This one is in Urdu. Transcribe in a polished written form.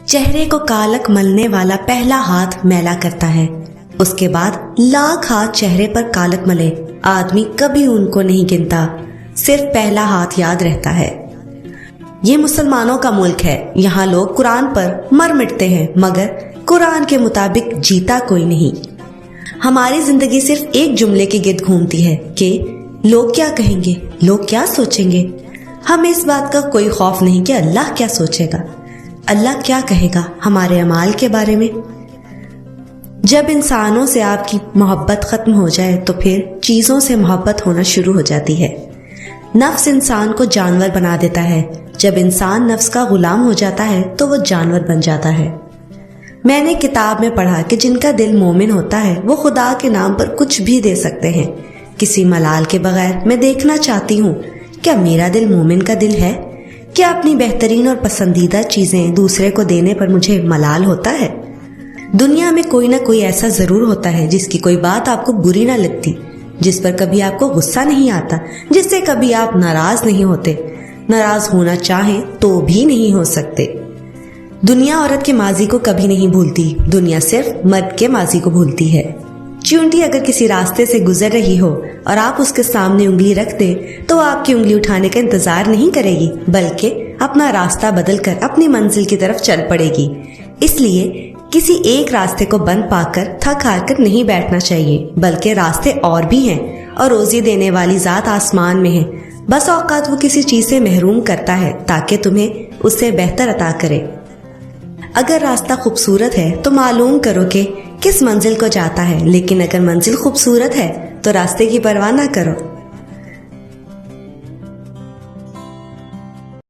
چہرے کو کالک ملنے والا پہلا ہاتھ میلا کرتا ہے، اس کے بعد لاکھ ہاتھ چہرے پر کالک ملے، آدمی کبھی ان کو نہیں گنتا، صرف پہلا ہاتھ یاد رہتا ہے۔ یہ مسلمانوں کا ملک ہے، یہاں لوگ قرآن پر مر مٹتے ہیں مگر قرآن کے مطابق جیتا کوئی نہیں۔ ہماری زندگی صرف ایک جملے کے گرد گھومتی ہے کہ لوگ کیا کہیں گے، لوگ کیا سوچیں گے۔ ہمیں اس بات کا کوئی خوف نہیں کہ اللہ کیا سوچے گا، اللہ کیا کہے گا ہمارے اعمال کے بارے میں۔ جب انسانوں سے آپ کی محبت ختم ہو جائے تو پھر چیزوں سے محبت ہونا شروع ہو جاتی ہے۔ نفس انسان کو جانور بنا دیتا ہے، جب انسان نفس کا غلام ہو جاتا ہے تو وہ جانور بن جاتا ہے۔ میں نے کتاب میں پڑھا کہ جن کا دل مومن ہوتا ہے وہ خدا کے نام پر کچھ بھی دے سکتے ہیں، کسی ملال کے بغیر۔ میں دیکھنا چاہتی ہوں کیا میرا دل مومن کا دل ہے؟ کیا اپنی بہترین اور پسندیدہ چیزیں دوسرے کو دینے پر مجھے ملال ہوتا ہے؟ دنیا میں کوئی نہ کوئی ایسا ضرور ہوتا ہے جس کی کوئی بات آپ کو بری نہ لگتی، جس پر کبھی آپ کو غصہ نہیں آتا، جس سے کبھی آپ ناراض نہیں ہوتے، ناراض ہونا چاہیں تو بھی نہیں ہو سکتے۔ دنیا عورت کے ماضی کو کبھی نہیں بھولتی، دنیا صرف مرد کے ماضی کو بھولتی ہے۔ چیونٹی اگر کسی راستے سے گزر رہی ہو اور آپ اس کے سامنے انگلی رکھ دیں تو وہ آپ کی انگلی اٹھانے کا انتظار نہیں کرے گی، بلکہ اپنا راستہ بدل کر اپنی منزل کی طرف چل پڑے گی۔ اس لیے کسی ایک راستے کو بند پا کر تھک ہار کر نہیں بیٹھنا چاہیے، بلکہ راستے اور بھی ہیں اور روزی دینے والی ذات آسمان میں ہے۔ بس اوقات وہ کسی چیز سے محروم کرتا ہے تاکہ تمہیں اس سے بہتر عطا کرے۔ اگر راستہ خوبصورت ہے تو معلوم کرو کہ کس منزل کو جاتا ہے، لیکن اگر منزل خوبصورت ہے تو راستے کی پرواہ نہ کرو۔